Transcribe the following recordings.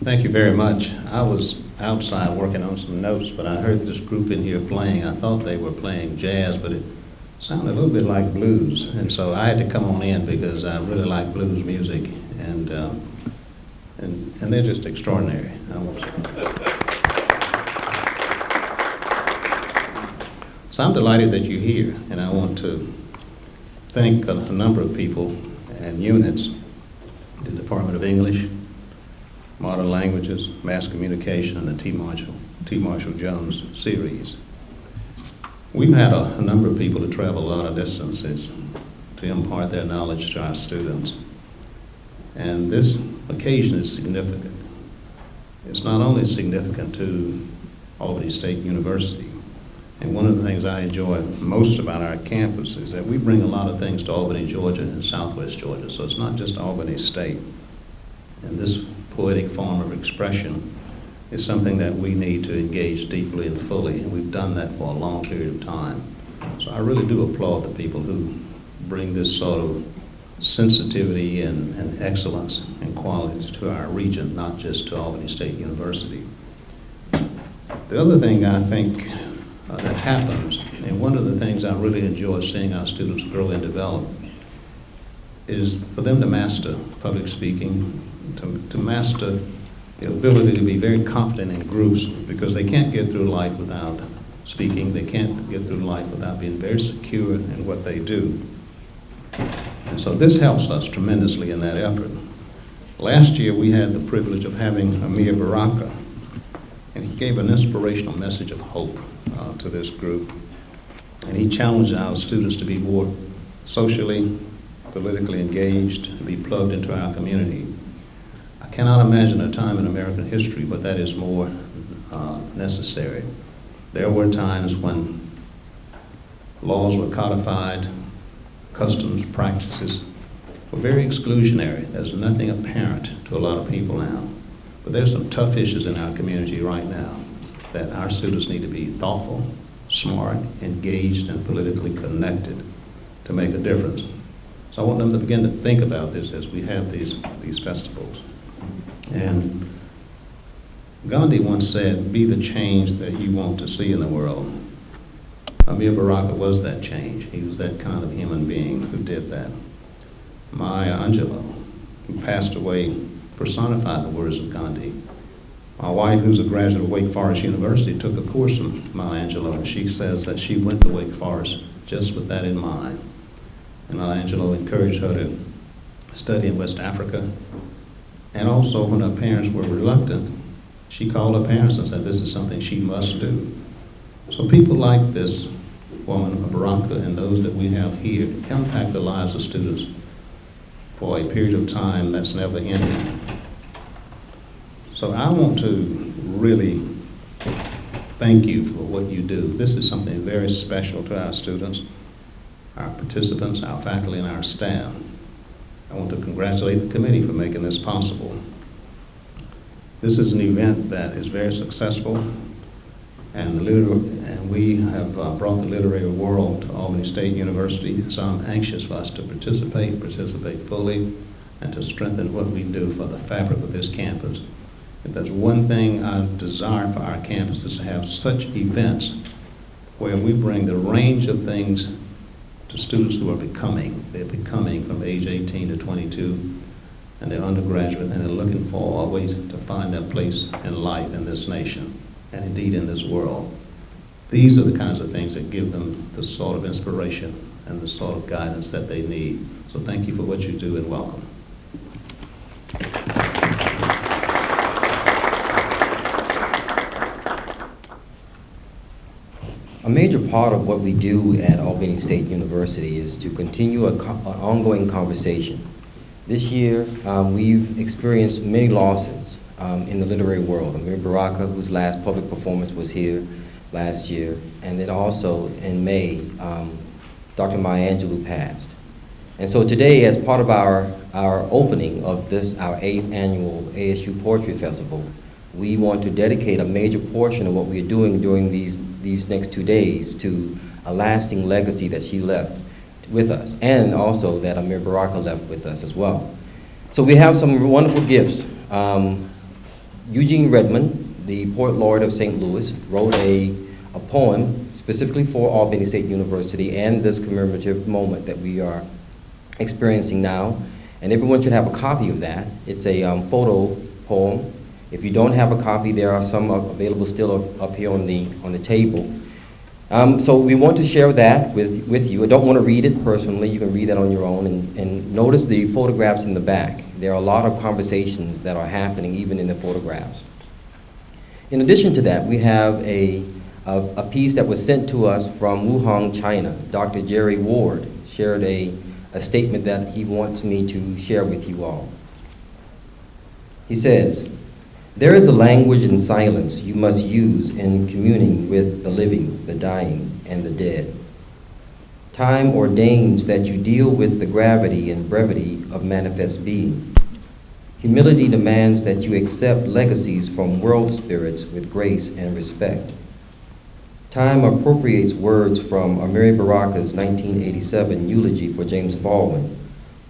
Thank you very much. I was outside working on some notes, but I heard this group in here playing. I thought they were playing jazz, but it sounded a little bit like blues. And so I had to come on in because I really like blues music, and they're just extraordinary. So I'm delighted that you're here, and I want to thank a number of people and units, the Department of English, Modern Languages, Mass Communication, and the T. Marshall Jones series. We've had a number of people to travel a lot of distances to impart their knowledge to our students. And this occasion is significant. It's not only significant to Albany State University, and one of the things I enjoy most about our campus is that we bring a lot of things to Albany, Georgia, and Southwest Georgia. So it's not just Albany State. And this poetic form of expression is something that we need to engage deeply and fully, and we've done that for a long period of time. So I really do applaud the people who bring this sort of sensitivity and excellence and quality to our region, not just to Albany State University. The other thing I think that happens, and one of the things I really enjoy seeing our students grow and develop, is for them to master public speaking, to master the ability to be very confident in groups, because they can't get through life without speaking. They can't get through life without being very secure in what they do. And so this helps us tremendously in that effort. Last year we had the privilege of having Amir Baraka, and he gave an inspirational message of hope to this group. And he challenged our students to be more socially, politically engaged, to be plugged into our community. I cannot imagine a time in American history where that is more necessary. There were times when laws were codified, customs, practices were very exclusionary. There's nothing apparent to a lot of people now. But there's some tough issues in our community right now that our students need to be thoughtful, smart, engaged, and politically connected to make a difference. So I want them to begin to think about this as we have these festivals. And Gandhi once said, "Be the change that you want to see in the world." Amir Baraka was that change. He was that kind of human being who did that. Maya Angelou, who passed away, personified the words of Gandhi. My wife, who's a graduate of Wake Forest University, took a course from Maya Angelou, and she says that she went to Wake Forest just with that in mind. And Maya Angelou encouraged her to study in West Africa. And also, when her parents were reluctant, she called her parents and said, this is something she must do. So people like this woman, Baraka, and those that we have here impact the lives of students for a period of time that's never ending. So I want to really thank you for what you do. This is something very special to our students, our participants, our faculty, and our staff. I want to congratulate the committee for making this possible. This is an event that is very successful, and we have brought the literary world to Albany State University, so I'm anxious for us to participate fully, and to strengthen what we do for the fabric of this campus. If there's one thing I desire for our campus, is to have such events where we bring the range of things to students who are becoming. They're becoming from age 18 to 22, and they're undergraduate, and they're looking for a way to find their place in life in this nation, and indeed in this world. These are the kinds of things that give them the sort of inspiration and the sort of guidance that they need. So thank you for what you do, and welcome. A major part of what we do at Albany State University is to continue an ongoing conversation. This year, we've experienced many losses in the literary world. Amir Baraka, whose last public performance was here last year, and then also in May, Dr. Maya Angelou passed. And so today, as part of our opening of this, our 8th annual ASU Poetry Festival, we want to dedicate a major portion of what we are doing during these next 2 days to a lasting legacy that she left with us, and also that Amir Baraka left with us as well. So we have some wonderful gifts Eugene Redmond, the poet laureate of St. Louis, wrote a poem specifically for Albany State University and this commemorative moment that we are experiencing now. And everyone should have a copy of that. It's a photo poem. If you don't have a copy, there are some available still up here on the table. So we want to share that with you. I don't want to read it personally. You can read that on your own. And notice the photographs in the back. There are a lot of conversations that are happening even in the photographs. In addition to that, we have a piece that was sent to us from Wuhan, China. Dr. Jerry Ward shared a statement that he wants me to share with you all. He says, "There is a language in silence you must use in communing with the living, the dying, and the dead. Time ordains that you deal with the gravity and brevity of manifest being. Humility demands that you accept legacies from world spirits with grace and respect. Time appropriates words from Amiri Baraka's 1987 eulogy for James Baldwin,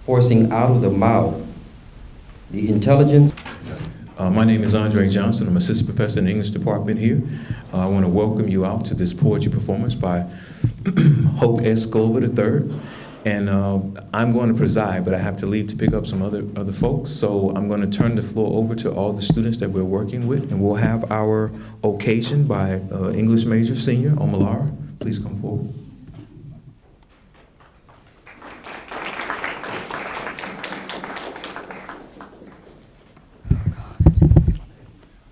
forcing out of the mouth the intelligence." My name is Andre Johnson. I'm assistant professor in the English department here. I want to welcome you out to this poetry performance by Hoke Glover III. And I'm going to preside, but I have to leave to pick up some other folks. So I'm going to turn the floor over to all the students that we're working with, and we'll have our occasion by English major senior Omalara. Please come forward.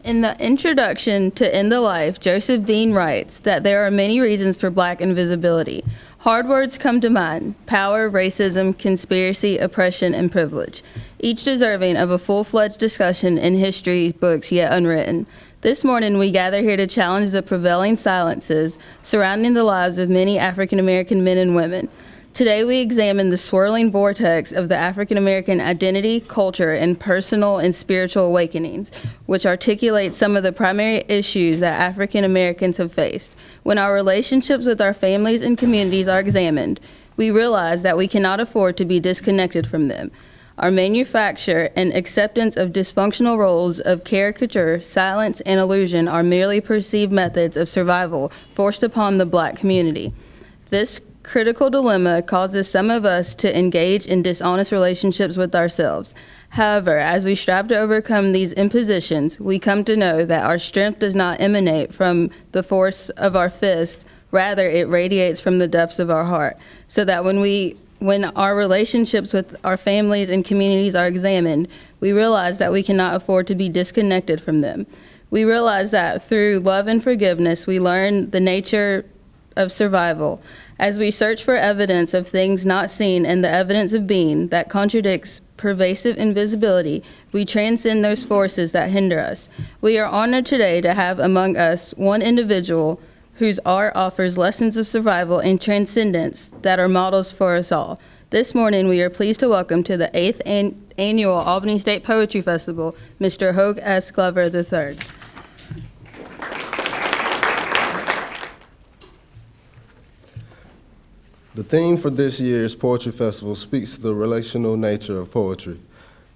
In the introduction to End the Life, Joseph Bean writes that there are many reasons for Black invisibility. Hard words come to mind: power, racism, conspiracy, oppression, and privilege, each deserving of a full-fledged discussion in history books yet unwritten. This morning, we gather here to challenge the prevailing silences surrounding the lives of many African-American men and women. Today, we examine the swirling vortex of the African-American identity, culture, and personal and spiritual awakenings, which articulate some of the primary issues that African-Americans have faced. When our relationships with our families and communities are examined, we realize that we cannot afford to be disconnected from them. Our manufacture and acceptance of dysfunctional roles of caricature, silence, and illusion are merely perceived methods of survival forced upon the Black community. This critical dilemma causes some of us to engage in dishonest relationships with ourselves. However, as we strive to overcome these impositions, we come to know that our strength does not emanate from the force of our fist, rather it radiates from the depths of our heart, so that when our relationships with our families and communities are examined, we realize that we cannot afford to be disconnected from them. We realize that through love and forgiveness, we learn the nature of survival. As we search for evidence of things not seen and the evidence of being that contradicts pervasive invisibility, we transcend those forces that hinder us. We are honored today to have among us one individual whose art offers lessons of survival and transcendence that are models for us all. This morning, we are pleased to welcome to the 8th Annual Albany State Poetry Festival, Mr. Hoke Glover III. The theme for this year's Poetry Festival speaks to the relational nature of poetry,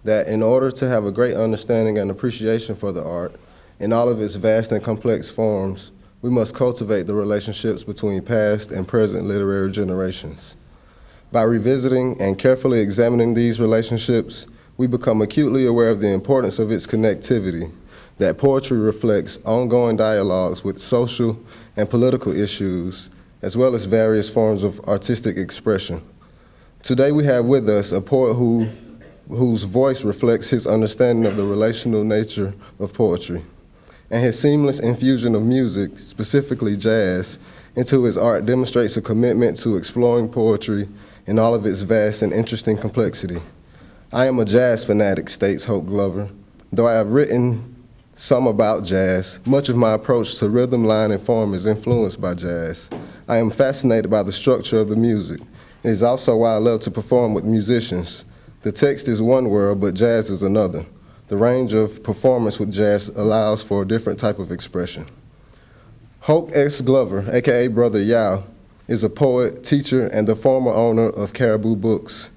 that in order to have a great understanding and appreciation for the art, in all of its vast and complex forms, we must cultivate the relationships between past and present literary generations. By revisiting and carefully examining these relationships, we become acutely aware of the importance of its connectivity, that poetry reflects ongoing dialogues with social and political issues, as well as various forms of artistic expression. Today we have with us a poet whose voice reflects his understanding of the relational nature of poetry, and his seamless infusion of music, specifically jazz, into his art demonstrates a commitment to exploring poetry in all of its vast and interesting complexity. "I am a jazz fanatic," states Hoke Glover. "Though I have written some about jazz, much of my approach to rhythm, line, and form is influenced by jazz. I am fascinated by the structure of the music. It is also why I love to perform with musicians. The text is one world, but jazz is another. The range of performance with jazz allows for a different type of expression." Hoke Glover, aka Brother Yao, is a poet, teacher, and the former owner of Caribou Books.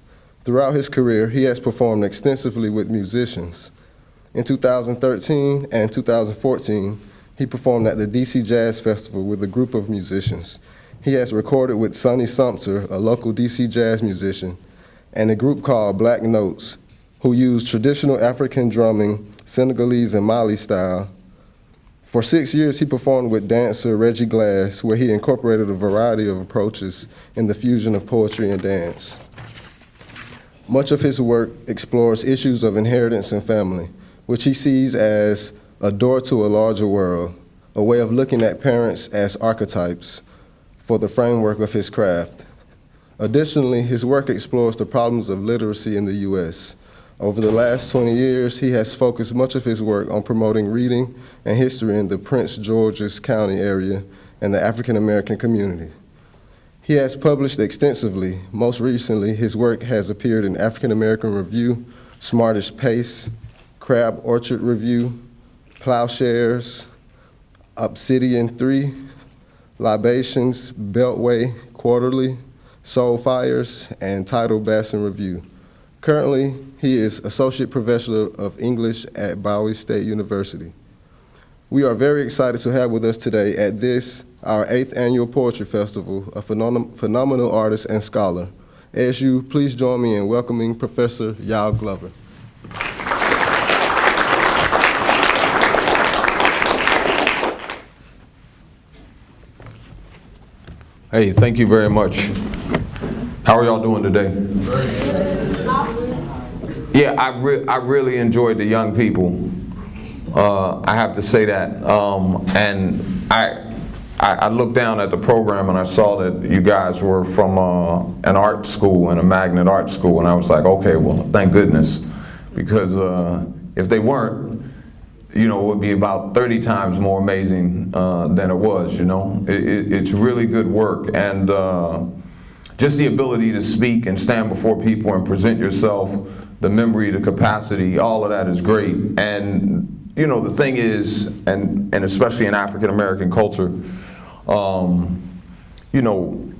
Throughout his career, he has performed extensively with musicians. In 2013 and 2014, he performed at the DC Jazz Festival with a group of musicians. He has recorded with Sonny Sumter, a local DC jazz musician, and a group called Black Notes, who used traditional African drumming, Senegalese and Mali style. For 6 years, he performed with dancer Reggie Glass, where he incorporated a variety of approaches in the fusion of poetry and dance. Much of his work explores issues of inheritance and family, which he sees as a door to a larger world, a way of looking at parents as archetypes for the framework of his craft. Additionally, his work explores the problems of literacy in the U.S. Over the last 20 years, he has focused much of his work on promoting reading and history in the Prince George's County area and the African American community. He has published extensively. Most recently, his work has appeared in African American Review, Smartish Pace, Crab Orchard Review, Plowshares, Obsidian 3, Libations, Beltway Quarterly, Soul Fires, and Tidal Basin Review. Currently, he is Associate Professor of English at Albany State University. We are very excited to have with us today at this, our 8th annual Poetry Festival, a phenomenal artist and scholar. ASU, please join me in welcoming Professor Hoke Glover. Hey, thank you very much. How are y'all doing today? Yeah, I really enjoyed the young people. I have to say that. And I looked down at the program and I saw that you guys were from an art school and a magnet art school, and I was like, okay, well, thank goodness, because if they weren't, you know, it would be about 30 times more amazing than it was, you know. It's really good work, and just the ability to speak and stand before people and present yourself, the memory, the capacity, all of that is great. And you know, the thing is, and especially in African American culture, you know,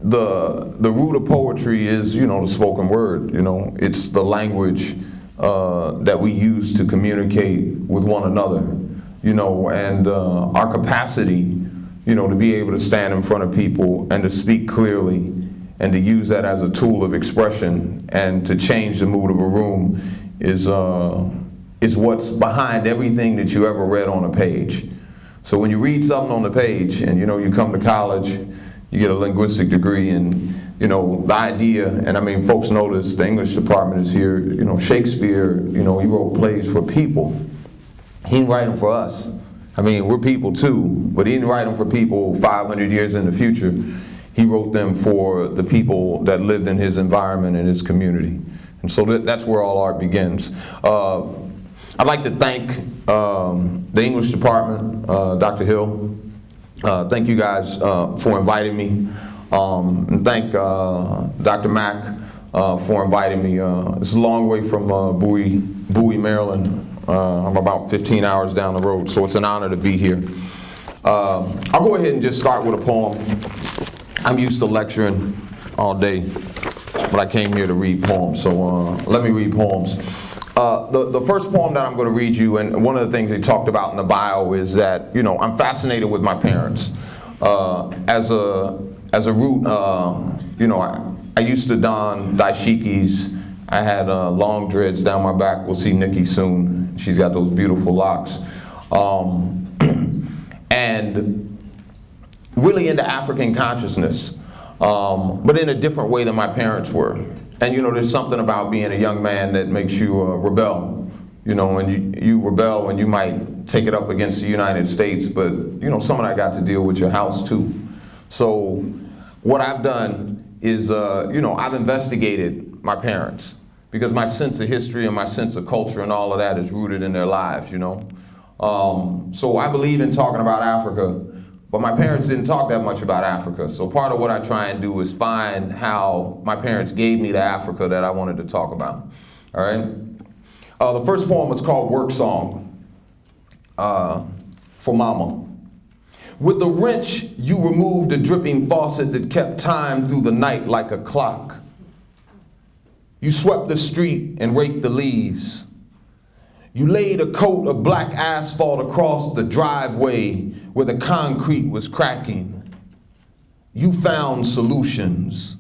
the root of poetry is, you know, the spoken word. You know, it's the language that we use to communicate with one another. You know, and our capacity, you know, to be able to stand in front of people and to speak clearly and to use that as a tool of expression and to change the mood of a room is what's behind everything that you ever read on a page. So when you read something on the page and, you know, you come to college, you get a linguistic degree, and, you know, the idea, and I mean, folks notice the English department is here, you know, Shakespeare, you know, he wrote plays for people. He didn't write them for us. I mean, we're people too, but he didn't write them for people 500 years in the future. He wrote them for the people that lived in his environment and his community. And so that's where all art begins. I'd like to thank the English department, Dr. Hill. Thank you guys for inviting me. And thank Dr. Mack for inviting me. It's a long way from Bowie, Maryland. I'm about 15 hours down the road, so it's an honor to be here. I'll go ahead and just start with a poem. I'm used to lecturing all day, but I came here to read poems, so let me read poems. The first poem that I'm going to read you, and one of the things they talked about in the bio is that, you know, I'm fascinated with my parents. As a root, you know, I used to don dashikis. I had long dreads down my back. We'll see Nikki soon. She's got those beautiful locks. And really into African consciousness, but in a different way than my parents were. And you know, there's something about being a young man that makes you rebel. You know, and you rebel and you might take it up against the United States, but you know, some of that got to deal with your house too. So what I've done is, you know, I've investigated my parents, because my sense of history and my sense of culture and all of that is rooted in their lives, you know. So I believe in talking about Africa, but my parents didn't talk that much about Africa. So part of what I try and do is find how my parents gave me the Africa that I wanted to talk about. All right? The first poem is called Work Song for Mama. With the wrench, you removed the dripping faucet that kept time through the night like a clock. You swept the street and raked the leaves. You laid a coat of black asphalt across the driveway where the concrete was cracking. You found solutions.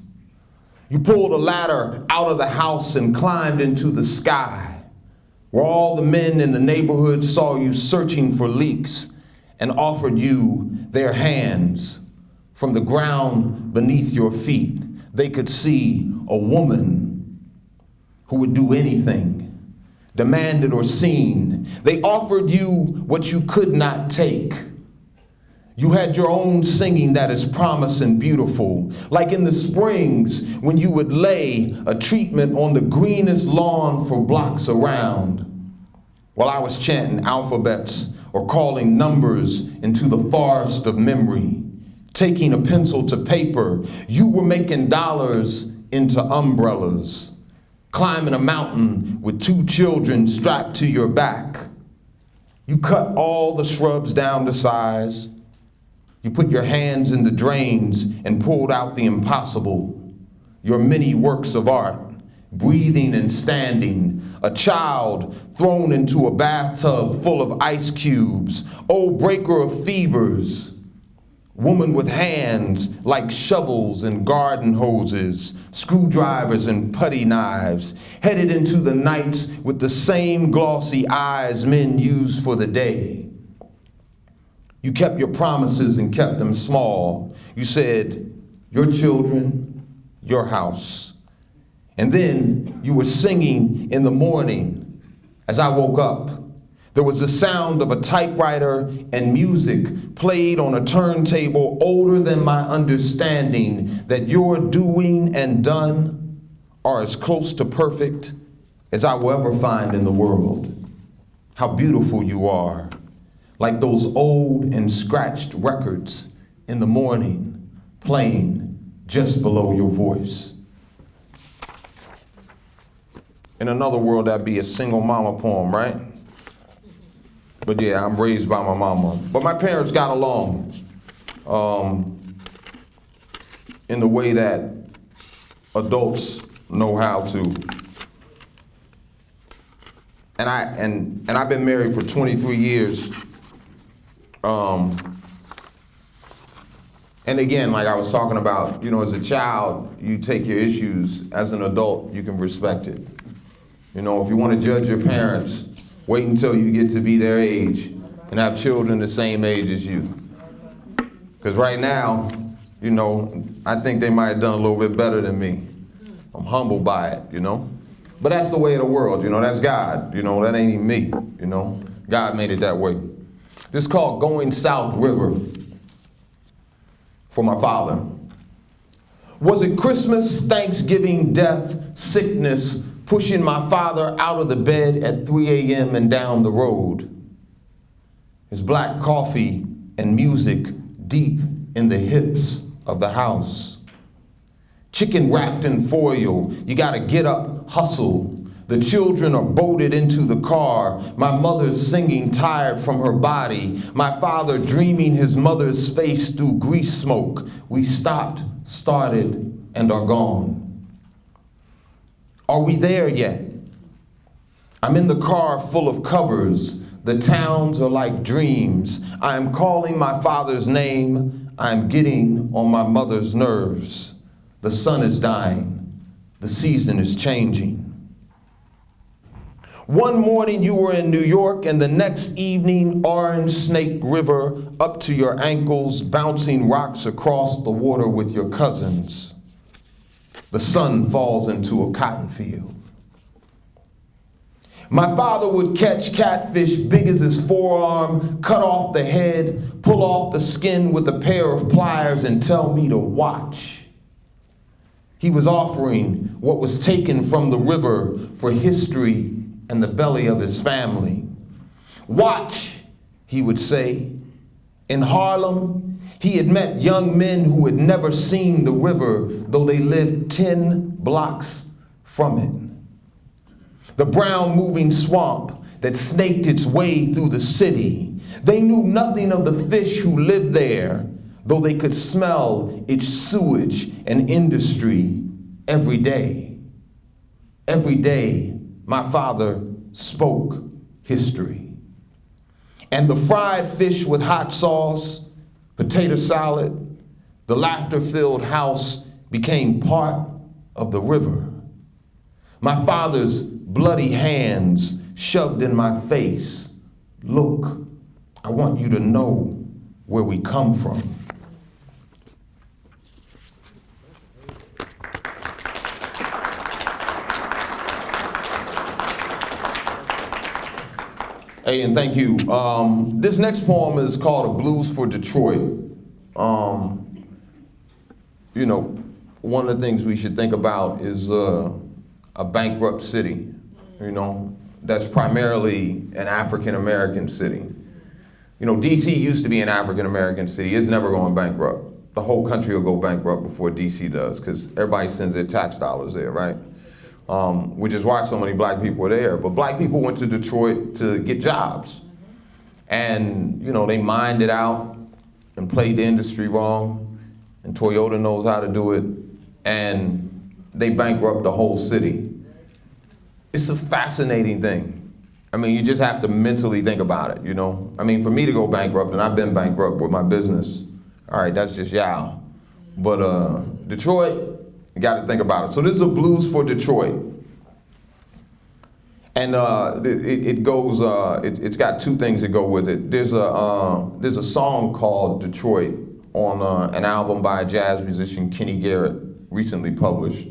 You pulled a ladder out of the house and climbed into the sky, where all the men in the neighborhood saw you searching for leaks and offered you their hands. From the ground beneath your feet, they could see a woman who would do anything, demanded or seen. They offered you what you could not take. You had your own singing that is promised and beautiful, like in the springs when you would lay a treatment on the greenest lawn for blocks around, while I was chanting alphabets or calling numbers into the forest of memory. Taking a pencil to paper, you were making dollars into umbrellas, climbing a mountain with 2 children strapped to your back. You cut all the shrubs down to size. You put your hands in the drains and pulled out the impossible, your many works of art, breathing and standing, a child thrown into a bathtub full of ice cubes, oh breaker of fevers, woman with hands like shovels and garden hoses, screwdrivers and putty knives, headed into the nights with the same glossy eyes men use for the day. You kept your promises and kept them small. You said, your children, your house. And then you were singing in the morning. As I woke up, there was the sound of a typewriter and music played on a turntable older than my understanding that your doing and done are as close to perfect as I will ever find in the world. How beautiful you are, like those old and scratched records in the morning playing just below your voice. In another world, that'd be a single mama poem, right? But yeah, I'm raised by my mama. But my parents got along in the way that adults know how to. And I've been married for 23 years. And again, like I was talking about, as a child, you take your issues. As an adult, you can respect it. If you want to judge your parents, wait until you get to be their age and have children the same age as you. Because right now, I think they might have done a little bit better than me. I'm humbled by it, But that's the way of the world, that's God, that ain't even me, God made it that way. This is called Going South River for my father. Was it Christmas, Thanksgiving, death, sickness, pushing my father out of the bed at 3 a.m. and down the road? His black coffee and music deep in the hips of the house. Chicken wrapped in foil, you gotta get up, hustle. The children are boated into the car. My mother's singing tired from her body. My father dreaming his mother's face through grease smoke. We stopped, started, and are gone. Are we there yet? I'm in the car full of covers. The towns are like dreams. I am calling my father's name. I am getting on my mother's nerves. The sun is dying. The season is changing. One morning you were in New York, and the next evening, Orange Snake River up to your ankles, bouncing rocks across the water with your cousins. The sun falls into a cotton field. My father would catch catfish big as his forearm, cut off the head, pull off the skin with a pair of pliers, and tell me to watch. He was offering what was taken from the river for history and the belly of his family. Watch, he would say. In Harlem, he had met young men who had never seen the river, though they lived 10 blocks from it. The brown moving swamp that snaked its way through the city. They knew nothing of the fish who lived there, though they could smell its sewage and industry every day. Every day, my father spoke history. And the fried fish with hot sauce, potato salad, the laughter-filled house became part of the river. My father's bloody hands shoved in my face. Look, I want you to know where we come from. Hey, and thank you. This next poem is called A Blues for Detroit. You know, one of the things we should think about is a bankrupt city, you know, that's primarily an African-American city. You know, DC used to be an African-American city. It's never going bankrupt. The whole country will go bankrupt before DC does, because everybody sends their tax dollars there, right? Which is why so many black people are there. But black people went to Detroit to get jobs. And, you know, they mined it out and played the industry wrong. And Toyota knows how to do it. And they bankrupt the whole city. It's a fascinating thing. I mean, you just have to mentally think about it, you know? I mean, for me to go bankrupt, and I've been bankrupt with my business, all right, that's just y'all. But Detroit, you got to think about it. So this is a blues for Detroit. And it goes, it's got two things that go with it. There's a song called Detroit on an album by a jazz musician, Kenny Garrett, recently published,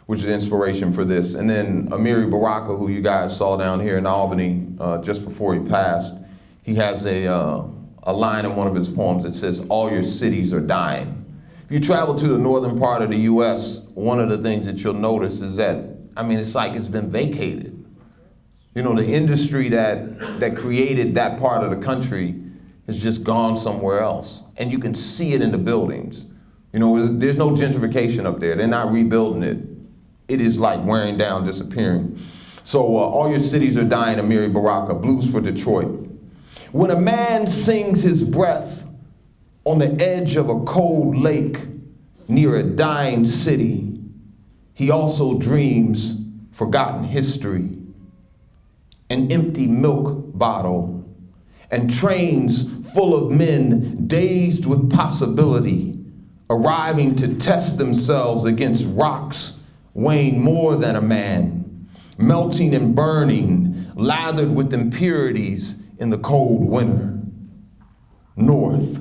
which is inspiration for this. And then Amiri Baraka, who you guys saw down here in Albany just before he passed, he has a line in one of his poems that says, "All your cities are dying." If you travel to the northern part of the US, one of the things that you'll notice is that, I mean, it's like it's been vacated. You know, the industry that created that part of the country has just gone somewhere else. And you can see it in the buildings. You know, there's no gentrification up there. They're not rebuilding it. It is like wearing down, disappearing. So all your cities are dying, Amiri Baraka, Blues for Detroit. When a man sings his breath on the edge of a cold lake near a dying city, he also dreams forgotten history, an empty milk bottle, and trains full of men dazed with possibility, arriving to test themselves against rocks weighing more than a man, melting and burning, lathered with impurities in the cold winter. North.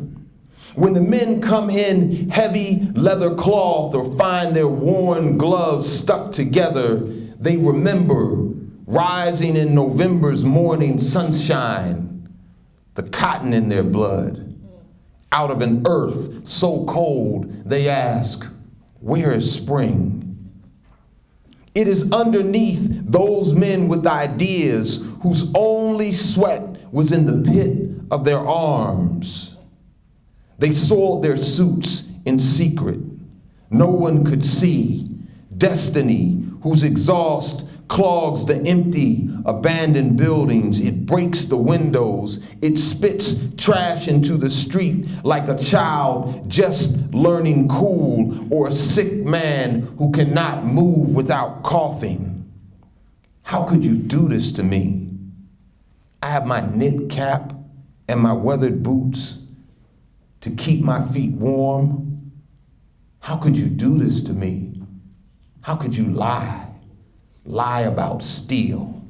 When the men come in heavy leather cloth or find their worn gloves stuck together, they remember rising in November's morning sunshine, the cotton in their blood. Out of an earth so cold, they ask, where is spring? It is underneath those men with ideas whose only sweat was in the pit of their arms. They soiled their suits in secret. No one could see. Destiny, whose exhaust clogs the empty, abandoned buildings. It breaks the windows. It spits trash into the street like a child just learning cool or a sick man who cannot move without coughing. How could you do this to me? I have my knit cap and my weathered boots to keep my feet warm. How could you do this to me? How could you lie? Lie about steel.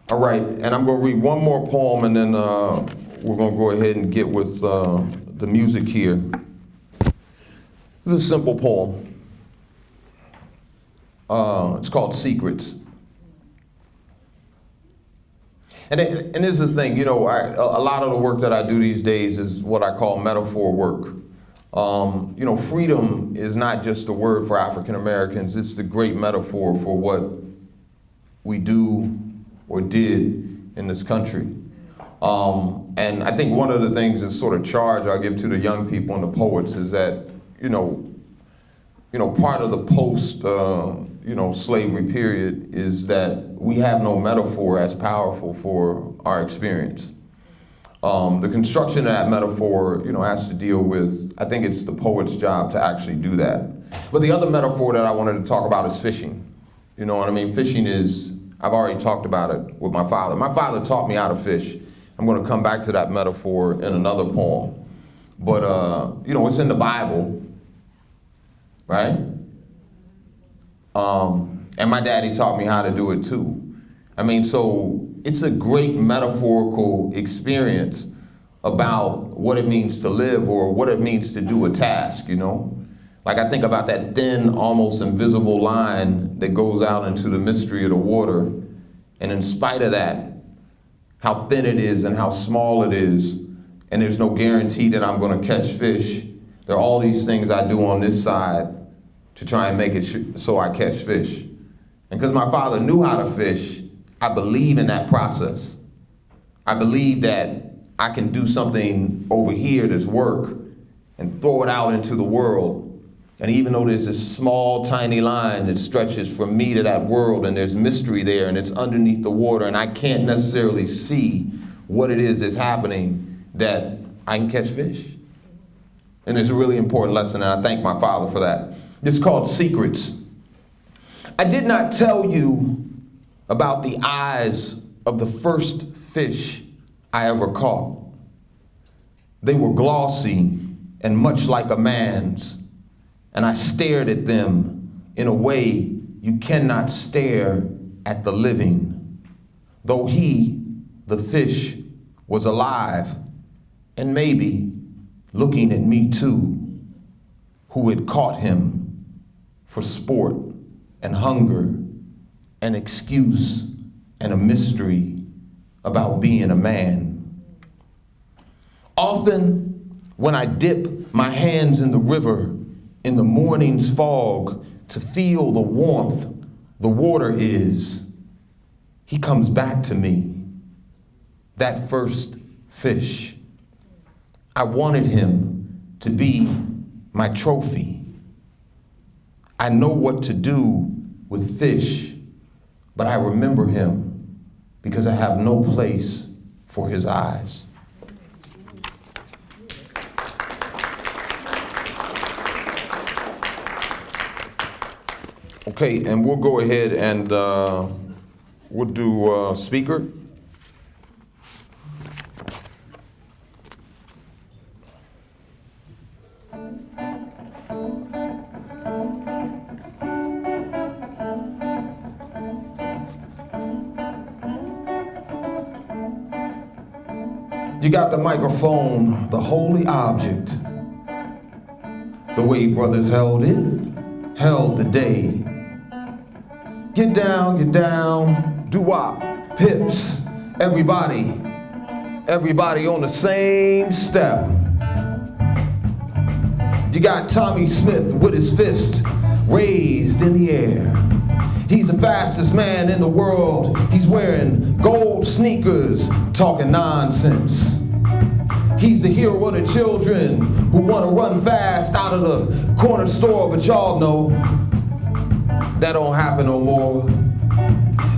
All right, and I'm going to read one more poem, and then we're going to go ahead and get with the music here. This is a simple poem. It's called Secrets. And this is the thing, you know, a lot of the work that I do these days is what I call metaphor work. You know, freedom is not just a word for African Americans, it's the great metaphor for what we do or did in this country. And I think one of the things, this sort of charge I give to the young people and the poets is that, you know, part of the post, slavery period is that we have no metaphor as powerful for our experience. The construction of that metaphor, has to deal with, I think it's the poet's job to actually do that. But the other metaphor that I wanted to talk about is fishing. You know what I mean? Fishing is, I've already talked about it with my father. My father taught me how to fish. I'm going to come back to that metaphor in another poem. But, it's in the Bible, right? And my daddy taught me how to do it too. So it's a great metaphorical experience about what it means to live or what it means to do a task, Like I think about that thin, almost invisible line that goes out into the mystery of the water. And in spite of that, how thin it is and how small it is, and there's no guarantee that I'm going to catch fish, there are all these things I do on this side to try and make it so I catch fish. And because my father knew how to fish, I believe in that process. I believe that I can do something over here that's work and throw it out into the world. And even though there's this small, tiny line that stretches from me to that world, and there's mystery there, and it's underneath the water, and I can't necessarily see what it is that's happening, that I can catch fish. And it's a really important lesson, and I thank my father for that. It's called Secrets. I did not tell you about the eyes of the first fish I ever caught. They were glossy and much like a man's, and I stared at them in a way you cannot stare at the living, though he, the fish, was alive and maybe looking at me too, who had caught him for sport and hunger, an excuse and a mystery about being a man. Often when I dip my hands in the river in the morning's fog to feel the warmth the water is, he comes back to me, that first fish. I wanted him to be my trophy. I know what to do with fish, but I remember him because I have no place for his eyes. Okay, and we'll go ahead and we'll do speaker. You got the microphone, the holy object. The way brothers held it, held the day. Get down, doo-wop, pips, everybody on the same step. You got Tommy Smith with his fist raised in the air. He's the fastest man in the world. He's wearing gold sneakers, talking nonsense. He's the hero of the children who want to run fast out of the corner store, but y'all know that don't happen no more.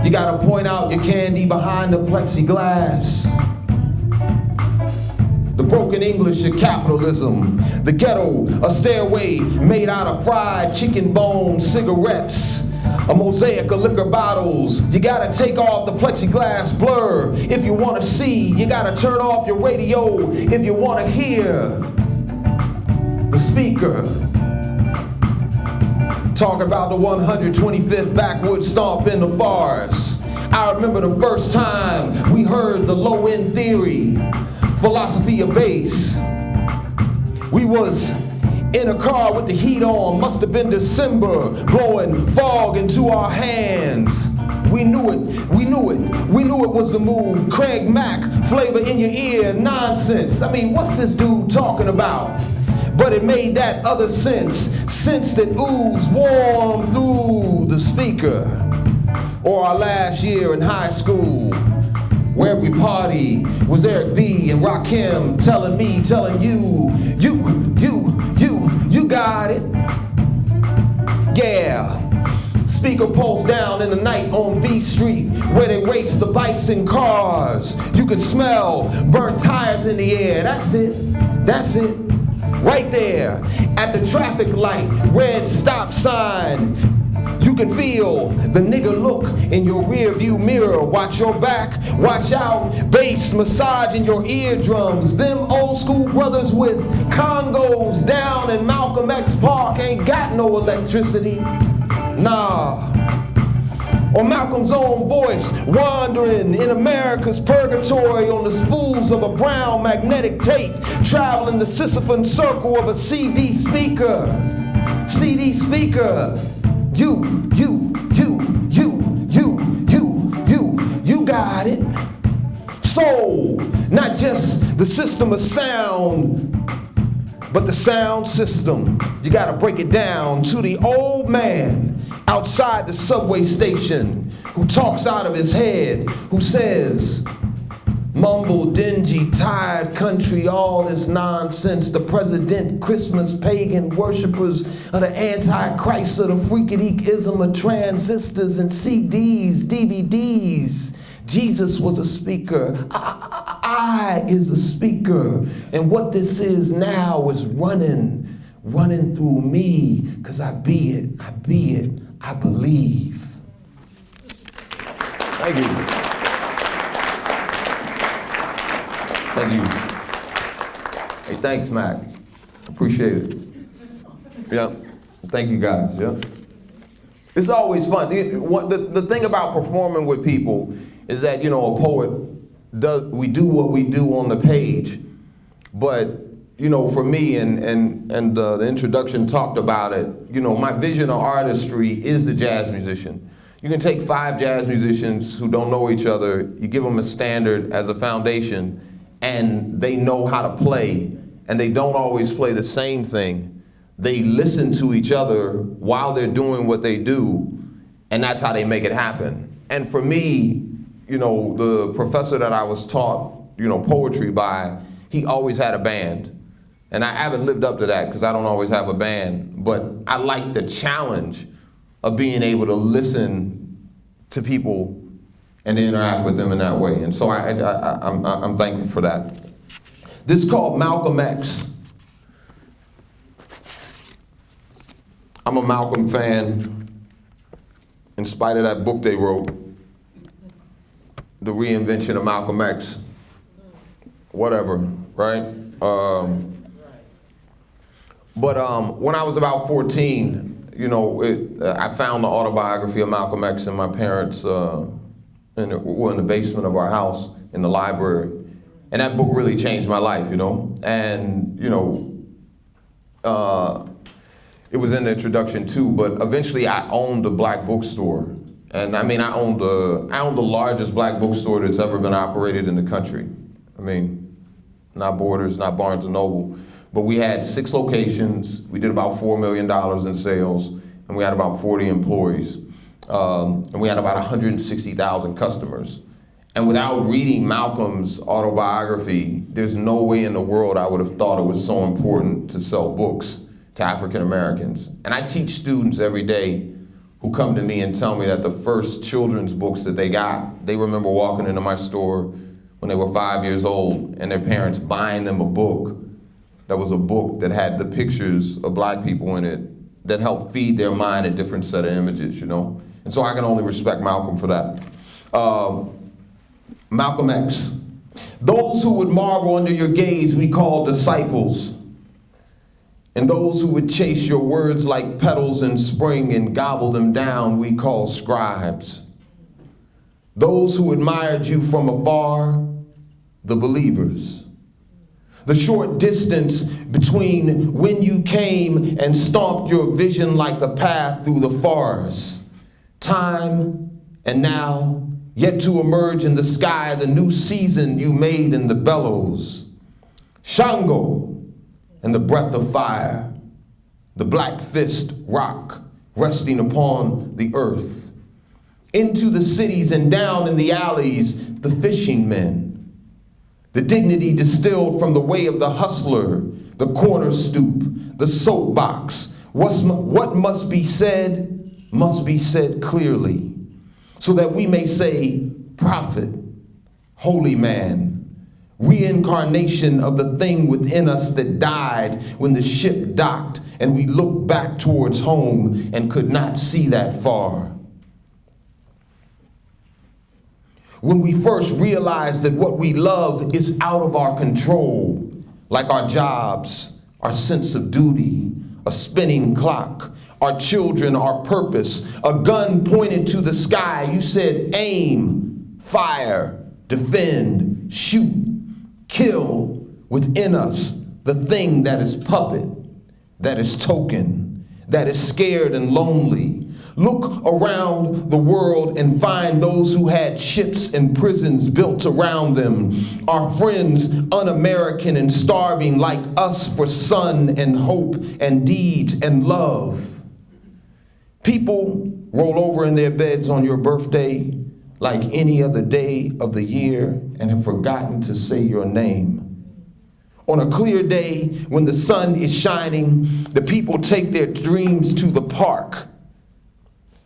You gotta point out your candy behind the plexiglass. The broken English of capitalism. The ghetto, a stairway made out of fried chicken bone cigarettes. A mosaic of liquor bottles. You gotta take off the plexiglass blur if you wanna see. You gotta turn off your radio if you wanna hear the speaker talk about the 125th backwoods stomp in the forest. I remember the first time we heard the low-end theory, philosophy of bass. We was in a car with the heat on, must have been December, blowing fog into our hands. We knew it was the move. Craig Mack, flavor in your ear, nonsense. I mean, what's this dude talking about? But it made that other sense that oozed warm through the speaker. Or our last year in high school, where every party was Eric B. and Rakim telling you got it. Yeah, Speaker pulse down in the night on V Street, where they race the bikes and cars. You can smell burnt tires in the air. That's it, that's it. Right there at the traffic light, red stop sign. You can feel the nigger look in your rear view mirror. Watch your back, watch out, bass massaging your eardrums. Them old school brothers with Congos down in Malcolm X Park ain't got no electricity. Nah. Or Malcolm's own voice wandering in America's purgatory on the spools of a brown magnetic tape, traveling the Sisyphus circle of a CD speaker. CD speaker. You got it. Soul, not just the system of sound, but the sound system. You gotta break it down to the old man outside the subway station who talks out of his head, who says, mumble, dingy, tired country, all this nonsense. The president, Christmas, pagan worshippers of the antichrist, of the freakadeek-ism of transistors and CDs, DVDs. Jesus was a speaker. I is a speaker. And what this is now is running through me, because I be it, I believe. Thank you. Thank you. Hey, thanks, Mac. Appreciate it. Yeah. Thank you, guys. Yeah. It's always fun. The thing about performing with people is that, you know, a poet we do what we do on the page, but, you know, for me, and the introduction talked about it, you know, my vision of artistry is the jazz musician. You can take 5 jazz musicians who don't know each other, you give them a standard as a foundation, and they know how to play, and they don't always play the same thing. They listen to each other while they're doing what they do, and that's how they make it happen. And for me, you know, the professor that I was taught, you know, poetry by, he always had a band. And I haven't lived up to that because I don't always have a band, but I like the challenge of being able to listen to people and interact with them in that way. And so I'm thankful for that. This is called Malcolm X. I'm a Malcolm fan in spite of that book they wrote, The Reinvention of Malcolm X. Whatever, right? But when I was about 14, you know, I found the autobiography of Malcolm X in my parents' in the basement of our house in the library. And that book really changed my life, you know? And, you know, it was in the introduction too, but eventually I owned a black bookstore. And I mean, I owned the largest black bookstore that's ever been operated in the country. I mean, not Borders, not Barnes & Noble, but we had 6 locations. We did about $4 million in sales, and we had about 40 employees. And we had about 160,000 customers. And without reading Malcolm's autobiography, there's no way in the world I would have thought it was so important to sell books to African Americans. And I teach students every day who come to me and tell me that the first children's books that they got, they remember walking into my store when they were 5 years old and their parents buying them a book that was a book that had the pictures of black people in it that helped feed their mind a different set of images, you know? And so I can only respect Malcolm for that. Malcolm X. Those who would marvel under your gaze we call disciples. And those who would chase your words like petals in spring and gobble them down we call scribes. Those who admired you from afar, the believers. The short distance between when you came and stomped your vision like a path through the forest. Time and now, yet to emerge in the sky, the new season you made in the bellows. Shango and the breath of fire, the black fist rock resting upon the earth. Into the cities and down in the alleys, the fishing men. The dignity distilled from the way of the hustler, the corner stoop, the soapbox. What must be said must be said clearly, so that we may say, prophet, holy man, reincarnation of the thing within us that died when the ship docked and we looked back towards home and could not see that far. When we first realized that what we love is out of our control, like our jobs, our sense of duty, a spinning clock, our children, our purpose, a gun pointed to the sky, you said aim, fire, defend, shoot, kill within us the thing that is puppet, that is token, that is scared and lonely. Look around the world and find those who had ships and prisons built around them. Our friends, un-American and starving like us for sun and hope and deeds and love. People roll over in their beds on your birthday like any other day of the year and have forgotten to say your name. On a clear day when the sun is shining, the people take their dreams to the park,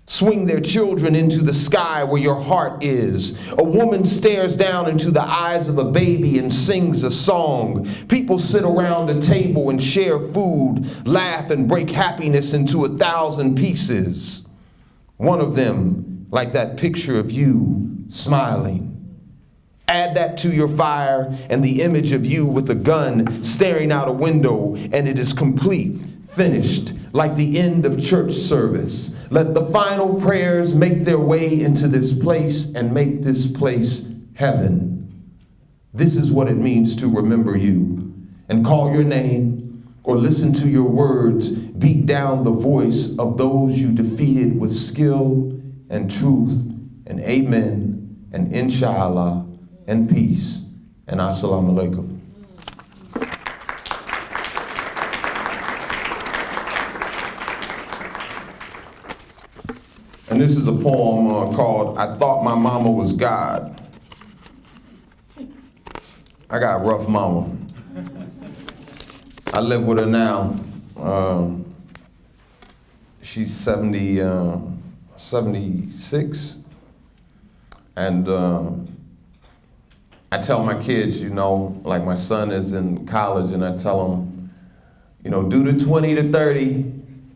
swing their children into the sky where your heart is. A woman stares down into the eyes of a baby and sings a song. People sit around a table and share food, laugh and break happiness into 1,000 pieces. One of them, like that picture of you smiling. Add that to your fire and the image of you with a gun staring out a window, and it is complete, finished, like the end of church service. Let the final prayers make their way into this place and make this place heaven. This is what it means to remember you and call your name or listen to your words, beat down the voice of those you defeated with skill and truth and amen and inshallah and peace and assalamu alaikum. And this is a poem called I Thought My Mama Was God. I got a rough mama. I live with her now. She's 76. And I tell my kids, you know, like my son is in college, and I tell him, you know, do the 20 to 30,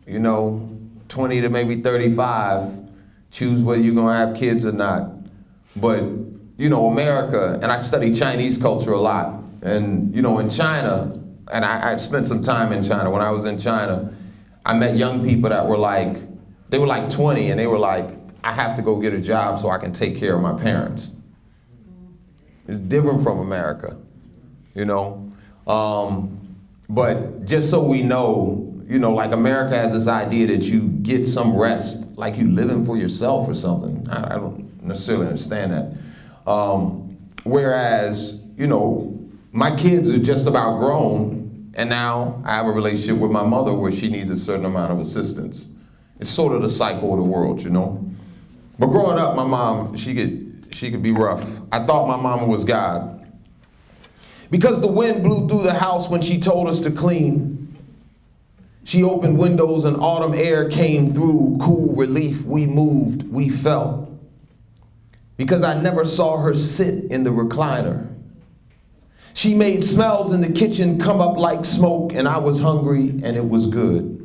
you know, 20 to maybe 35. Choose whether you're gonna have kids or not. But, you know, America, and I study Chinese culture a lot. And, you know, in China, and I spent some time in China. When I was in China, I met young people that were like, they were like 20, and they were like, I have to go get a job so I can take care of my parents. It's different from America, you know? But just so we know, you know, like America has this idea that you get some rest, like you living for yourself or something. I don't necessarily understand that. Whereas, you know, my kids are just about grown, and now I have a relationship with my mother where she needs a certain amount of assistance. It's sort of the cycle of the world, you know? But growing up, my mom, she could be rough. I thought my mama was God. Because the wind blew through the house when she told us to clean. She opened windows and autumn air came through, cool relief, we moved, we felt. Because I never saw her sit in the recliner. She made smells in the kitchen come up like smoke, and I was hungry and it was good.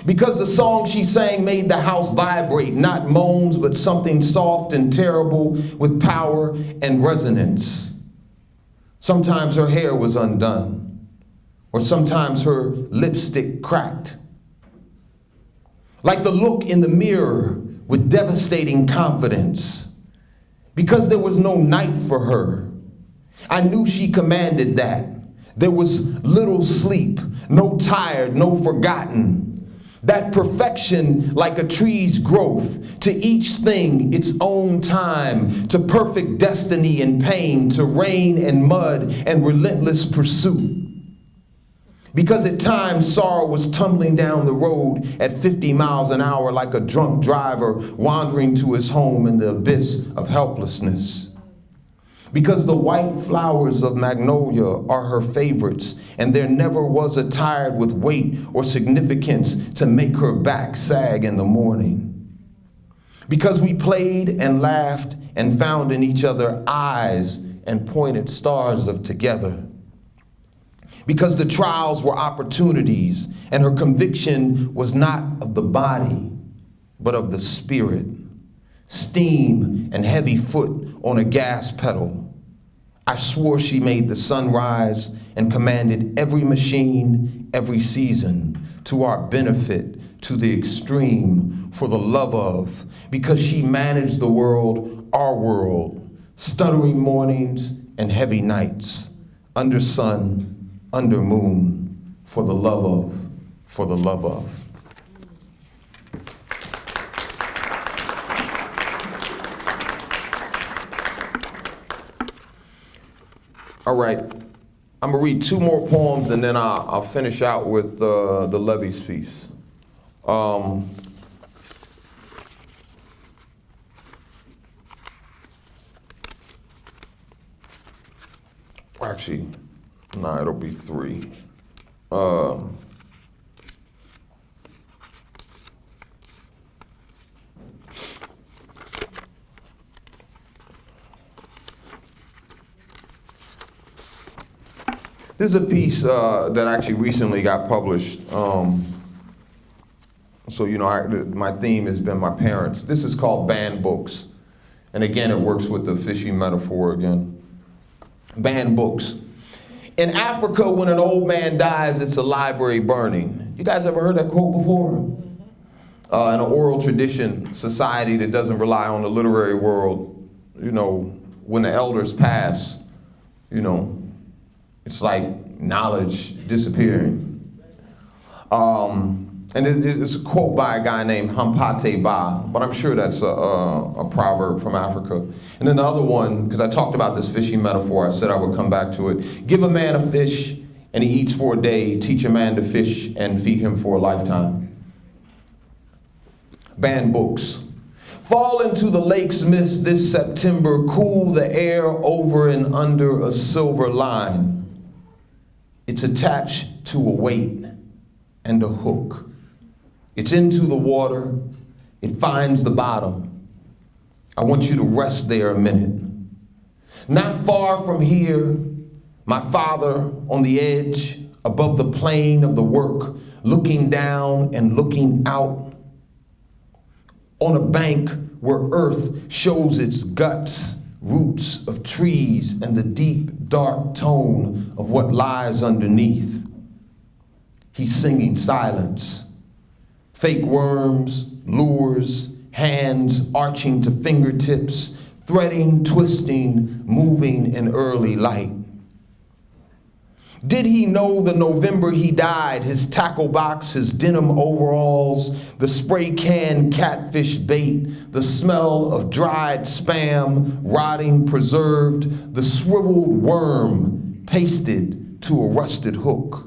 Because the song she sang made the house vibrate, not moans, but something soft and terrible with power and resonance. Sometimes her hair was undone. Or sometimes her lipstick cracked. Like the look in the mirror with devastating confidence. Because there was no night for her. I knew she commanded that. There was little sleep, no tired, no forgotten. That perfection like a tree's growth, to each thing its own time, to perfect destiny and pain, to rain and mud and relentless pursuit. Because at times sorrow was tumbling down the road at 50 miles an hour like a drunk driver wandering to his home in the abyss of helplessness. Because the white flowers of magnolia are her favorites, and there never was a tired with weight or significance to make her back sag in the morning. Because we played and laughed and found in each other eyes and pointed stars of together. Because the trials were opportunities, and her conviction was not of the body, but of the spirit. Steam and heavy foot on a gas pedal. I swore she made the sun rise and commanded every machine, every season, to our benefit, to the extreme, for the love of, because she managed the world, our world, stuttering mornings and heavy nights, under sun, under moon, for the love of, for the love of. All right, I'm gonna read two more poems and then I'll finish out with the Levy's piece. Actually, no, it'll be three. This is a piece that actually recently got published. So, you know, my theme has been my parents. This is called Banned Books. And again, it works with the fishing metaphor again. Banned books. In Africa, when an old man dies, it's a library burning. You guys ever heard that quote before? In an oral tradition society that doesn't rely on the literary world, you know, when the elders pass, you know, it's like knowledge disappearing. And it's a quote by a guy named Hampate Ba, but I'm sure that's a proverb from Africa. And then the other one, because I talked about this fishing metaphor, I said I would come back to it. Give a man a fish and he eats for a day. Teach a man to fish and feed him for a lifetime. Banned books. Fall into the lake's mist this September. Cool the air over and under a silver line. It's attached to a weight and a hook. It's into the water. It finds the bottom. I want you to rest there a minute. Not far from here, my father on the edge, above the plane of the work, looking down and looking out. On a bank where earth shows its guts, roots of trees, and the deep, dark tone of what lies underneath. He's singing silence. Fake worms, lures, hands arching to fingertips, threading, twisting, moving in early light. Did he know the November he died, his tackle box, his denim overalls, the spray can catfish bait, the smell of dried spam, rotting, preserved, the shriveled worm pasted to a rusted hook?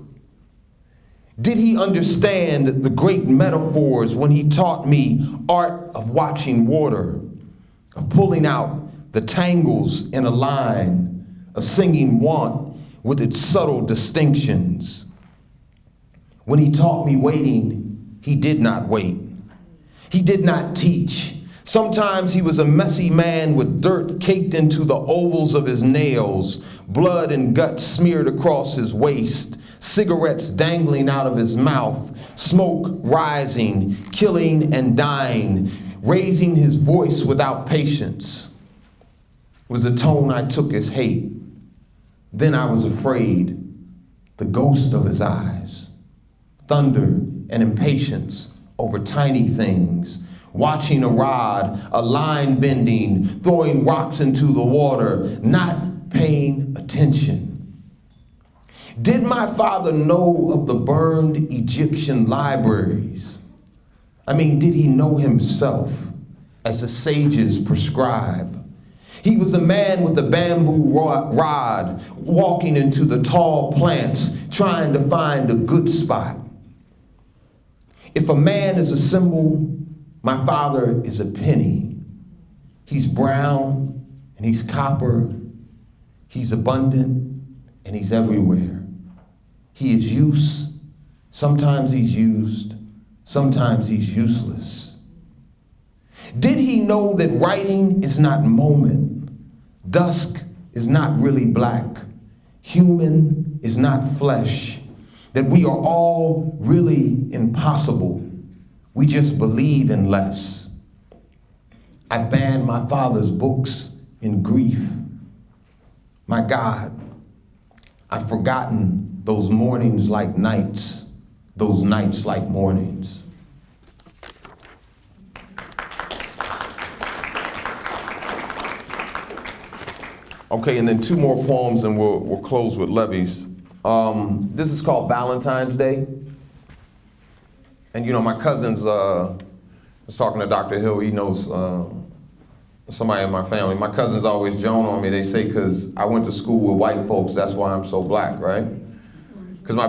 Did he understand the great metaphors when he taught me art of watching water, of pulling out the tangles in a line, of singing want with its subtle distinctions? When he taught me waiting, he did not wait. He did not teach. Sometimes he was a messy man with dirt caked into the ovals of his nails, blood and guts smeared across his waist, cigarettes dangling out of his mouth, smoke rising, killing and dying, raising his voice without patience. It was a tone I took as hate. Then I was afraid, the ghost of his eyes, thunder and impatience over tiny things, watching a rod, a line bending, throwing rocks into the water, not paying attention. Did my father know of the burned Egyptian libraries? I mean, did he know himself as the sages prescribe? He was a man with a bamboo rod, walking into the tall plants, trying to find a good spot. If a man is a symbol, my father is a penny. He's brown and he's copper He's abundant, and he's everywhere. He is use. Sometimes he's used. Sometimes he's useless. Did he know that writing is not moment? Dusk is not really black. Human is not flesh. That we are all really impossible. We just believe in less. I banned my father's books in grief. My God, I've forgotten those mornings like nights, those nights like mornings. Okay, and then two more poems and we'll close with levies. This is called Valentine's Day. And you know, my cousins, I was talking to Dr. Hill, he knows somebody in my family. My cousins always joan on me. They say, because I went to school with white folks, that's why I'm so black, right? Because my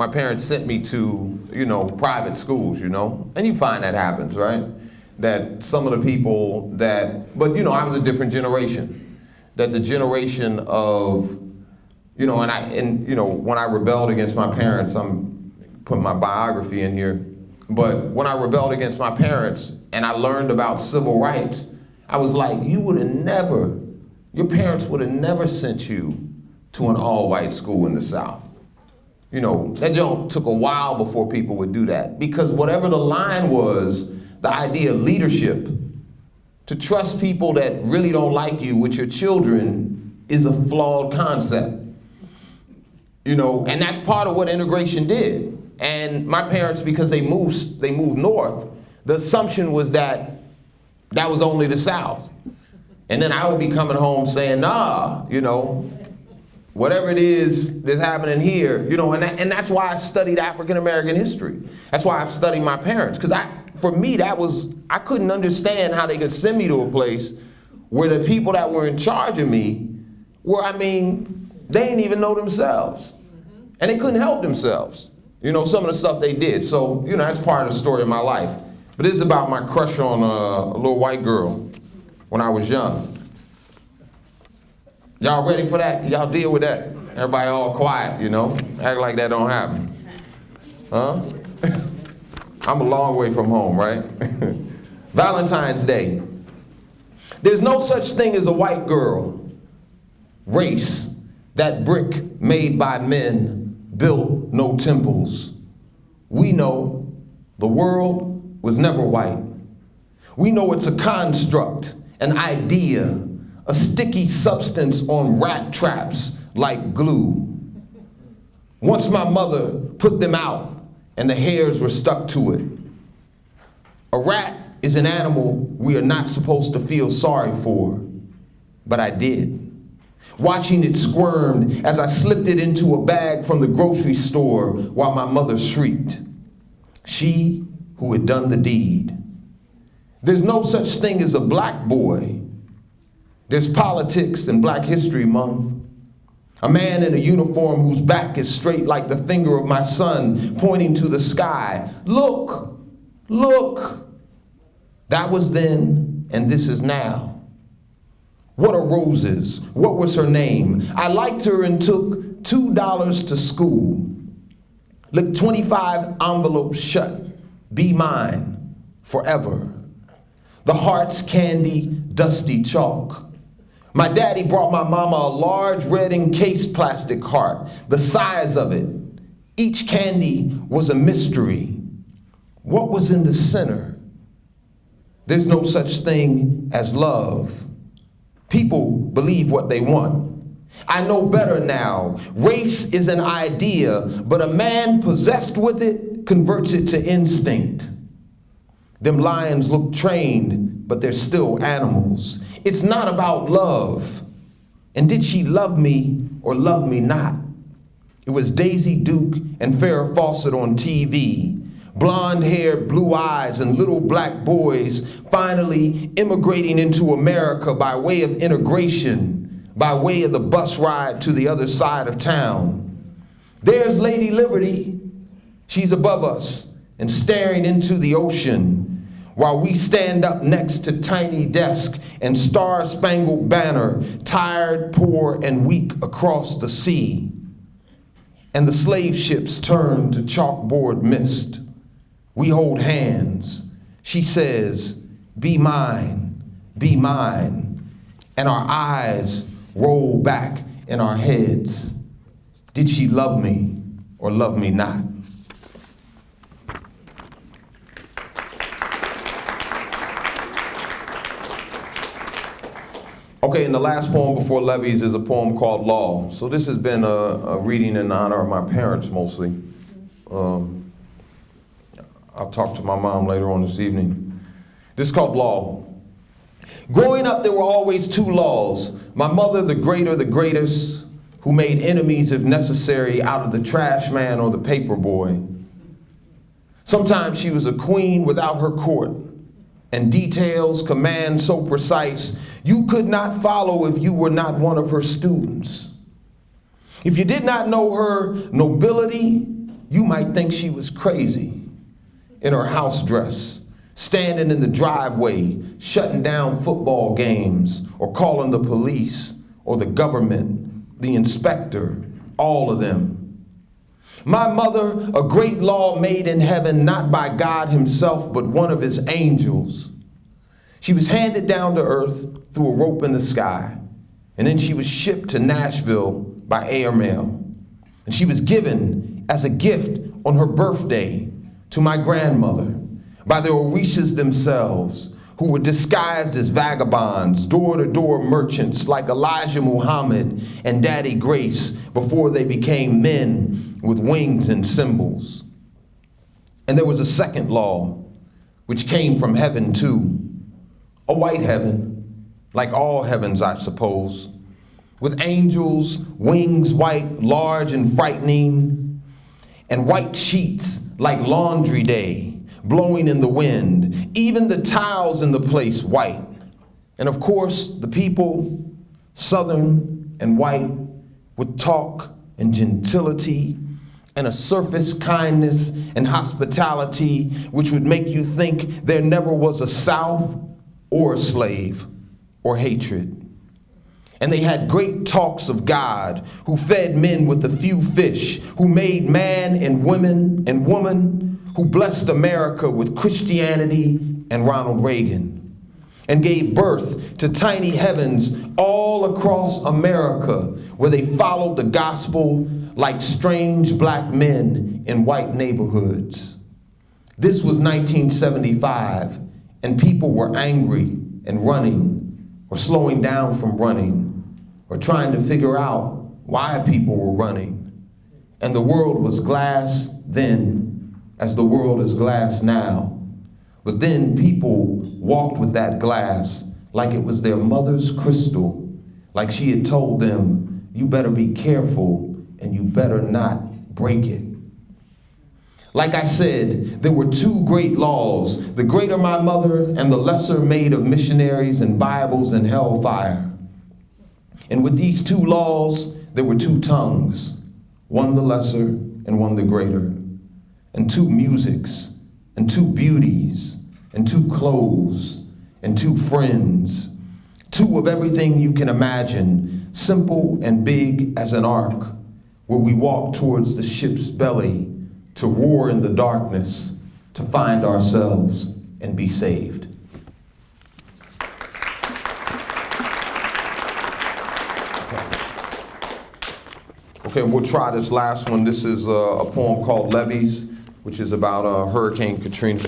parents sent me to, you know, private schools, you know? And you find that happens, right? That some of the people that, but you know, I was a different generation. That the generation of, you know, and you know, when I rebelled against my parents, I'm putting my biography in here, but when I rebelled against my parents and I learned about civil rights, I was like, your parents would have never sent you to an all-white school in the South. You know, that joke took a while before people would do that, because whatever the line was, the idea of leadership, to trust people that really don't like you with your children is a flawed concept. You know, and that's part of what integration did. And my parents, because they moved north, the assumption was that that was only the South. And then I would be coming home saying, nah, you know, whatever it is that's happening here, you know, and that's why I studied African American history. That's why I've studied my parents, because for me, I couldn't understand how they could send me to a place where the people that were in charge of me were, I mean, they didn't even know themselves. And they couldn't help themselves. You know, some of the stuff they did. So, you know, that's part of the story of my life. But this is about my crush on a little white girl when I was young. Y'all ready for that? Y'all deal with that? Everybody all quiet, you know? Act like that don't happen. Huh? I'm a long way from home, right? Valentine's Day. There's no such thing as a white girl. Race, that brick made by men, built no temples. We know the world was never white. We know it's a construct, an idea, a sticky substance on rat traps like glue. Once my mother put them out, and the hairs were stuck to it. A rat is an animal we are not supposed to feel sorry for, but I did. Watching it squirm as I slipped it into a bag from the grocery store while my mother shrieked. She who had done the deed. There's no such thing as a black boy. There's politics and Black History Month. A man in a uniform whose back is straight like the finger of my son pointing to the sky. Look, look. That was then, and this is now. What are roses? What was her name? I liked her and took $2 to school. Licked 25 envelopes shut. Be mine forever. The heart's candy, dusty chalk. My daddy brought my mama a large red encased plastic heart, the size of it. Each candy was a mystery. What was in the center? There's no such thing as love. People believe what they want. I know better now. Race is an idea, but a man possessed with it converts it to instinct. Them lions look trained, but they're still animals. It's not about love. And did she love me or love me not? It was Daisy Duke and Farrah Fawcett on TV. Blonde hair, blue eyes, and little black boys finally immigrating into America by way of integration, by way of the bus ride to the other side of town. There's Lady Liberty. She's above us and staring into the ocean. while we stand up next to tiny desk and star-spangled banner, tired, poor, and weak across the sea. And the slave ships turn to chalkboard mist. We hold hands. She says, be mine, and our eyes roll back in our heads. Did she love me or love me not? Okay, and the last poem before levees is a poem called Law. So this has been a reading in honor of my parents mostly. I'll talk to my mom later on this evening. This is called Law. Growing up, there were always two laws. My mother, the greater, the greatest, who made enemies if necessary out of the trash man or the paper boy. Sometimes she was a queen without her court, and details, commands so precise, you could not follow if you were not one of her students. If you did not know her nobility, you might think she was crazy in her house dress, standing in the driveway, shutting down football games, or calling the police, or the government, the inspector, all of them. My mother, a great law made in heaven, not by God himself, but one of his angels. She was handed down to earth through a rope in the sky, and then she was shipped to Nashville by airmail. And she was given as a gift on her birthday to my grandmother by the Orishas themselves, who were disguised as vagabonds, door-to-door merchants like Elijah Muhammad and Daddy Grace before they became men with wings and symbols. And there was a second law, which came from heaven too, a white heaven, like all heavens, I suppose, with angels, wings white, large and frightening, and white sheets like laundry day, blowing in the wind, even the tiles in the place white. And of course, the people, southern and white, with talk and gentility and a surface kindness and hospitality which would make you think there never was a South or a slave or hatred. And they had great talks of God, who fed men with a few fish, who made man and woman, who blessed America with Christianity and Ronald Reagan, and gave birth to tiny heavens all across America, where they followed the gospel like strange black men in white neighborhoods. This was 1975, and people were angry and running, or slowing down from running, or trying to figure out why people were running. And the world was glass then, as the world is glass now. But then people walked with that glass like it was their mother's crystal, like she had told them, you better be careful and you better not break it. Like I said, there were two great laws, the greater my mother and the lesser made of missionaries and Bibles and hellfire. And with these two laws, there were two tongues, one the lesser and one the greater, and two musics, and two beauties, and two clothes, and two friends, two of everything you can imagine, simple and big as an ark, where we walk towards the ship's belly to roar in the darkness, to find ourselves and be saved. Okay, we'll try this last one. This is a poem called Levees, which is about Hurricane Katrina.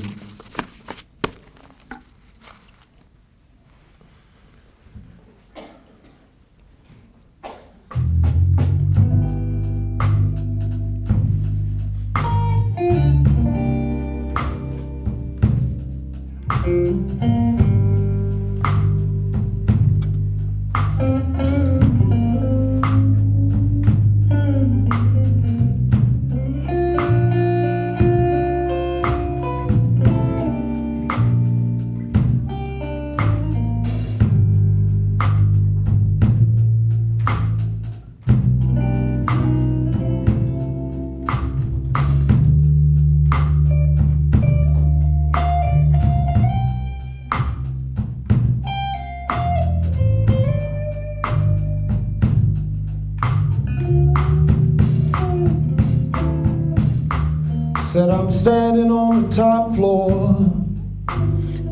Said I'm standing on the top floor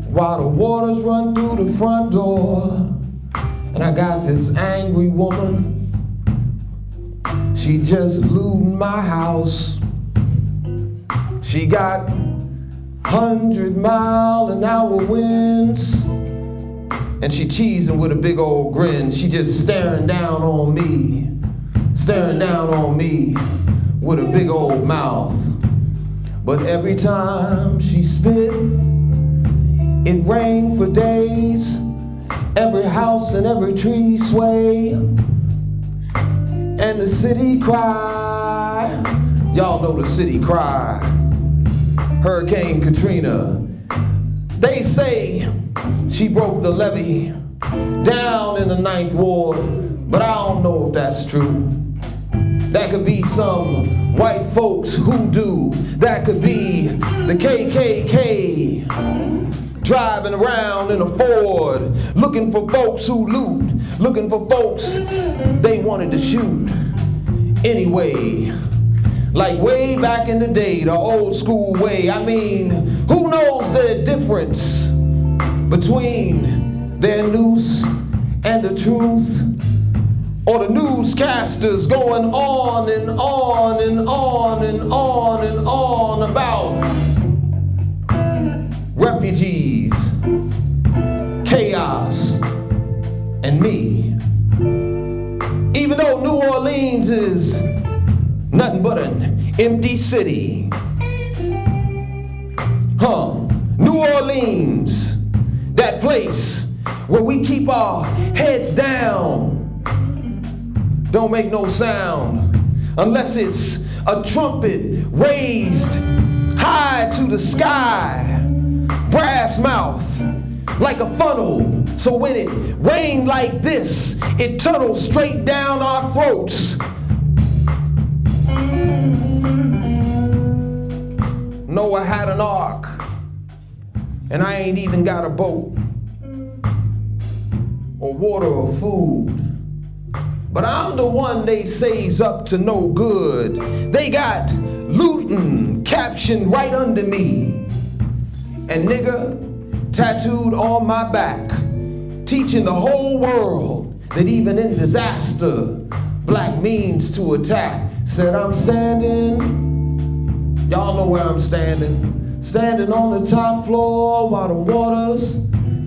while the waters run through the front door. And I got this angry woman, she just looting my house. She got 100-mile-an-hour winds, and she cheesing with a big old grin. She just staring down on me with a big old mouth. But every time she spit, it rained for days. Every house and every tree sway, and the city cry. Y'all know the city cry. Hurricane Katrina. They say she broke the levee down in the 9th Ward, but I don't know if that's true. That could be some white folks hoodoo. That could be the KKK driving around in a Ford, looking for folks who loot, looking for folks they wanted to shoot. Anyway, like way back in the day, the old school way. I mean, who knows the difference between their noose and the truth? Or the newscasters going on and on and on and on and on about refugees, chaos, and me. Even though New Orleans is nothing but an empty city. New Orleans, that place where we keep our heads down, don't make no sound unless it's a trumpet raised high to the sky, brass mouth like a funnel, so when it rained like this, it tunnels straight down our throats. Noah had an ark, and I ain't even got a boat or water or food. But I'm the one they say's up to no good. They got lootin' captioned right under me, and nigga tattooed on my back, teaching the whole world that even in disaster, black means to attack. Said I'm standing, y'all know where I'm standing, standing on the top floor while the waters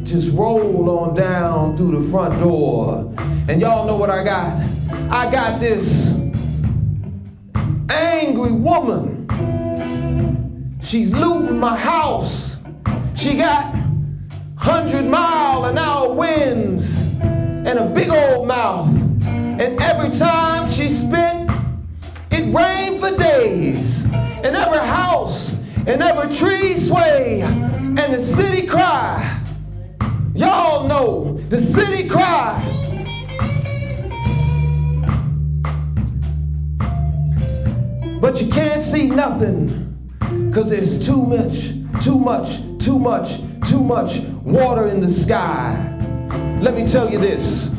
just roll on down through the front door. And y'all know what I got? I got this angry woman. She's looting my house. She got 100-mile-an-hour winds and a big old mouth. And every time she spit, it rained for days. And every house and every tree sway and the city cry. Y'all know the city cry. But you can't see nothing, 'cause there's too much water in the sky. Let me tell you this.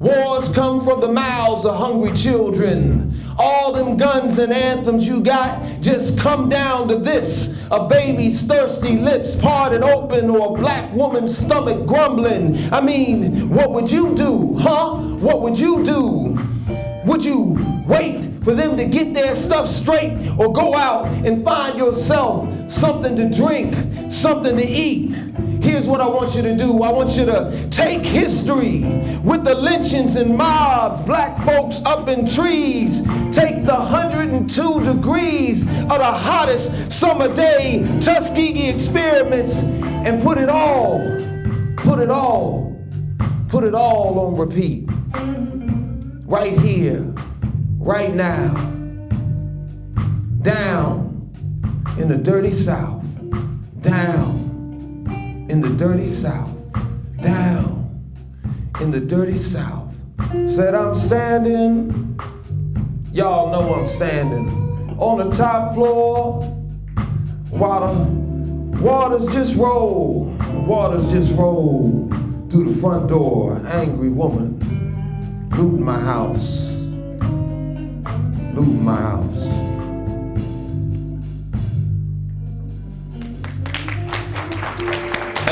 Wars come from the mouths of hungry children. All them guns and anthems you got just come down to this. A baby's thirsty lips parted open, or a black woman's stomach grumbling. I mean, what would you do, huh? What would you do? Would you wait for them to get their stuff straight, or go out and find yourself something to drink, something to eat? Here's what I want you to do. I want you to take history with the lynchings and mobs, black folks up in trees. Take the 102 degrees of the hottest summer day, Tuskegee experiments, and put it all on repeat. Right here, right now, down in the dirty South, down in the dirty South, down in the dirty South. Said I'm standing, y'all know I'm standing, on the top floor, while the waters just roll through the front door. Angry woman, looting my house, looting my house.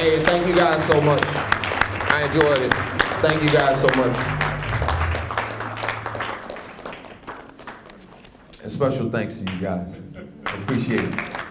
Hey, thank you guys so much. I enjoyed it. Thank you guys so much. And special thanks to you guys. Appreciate it.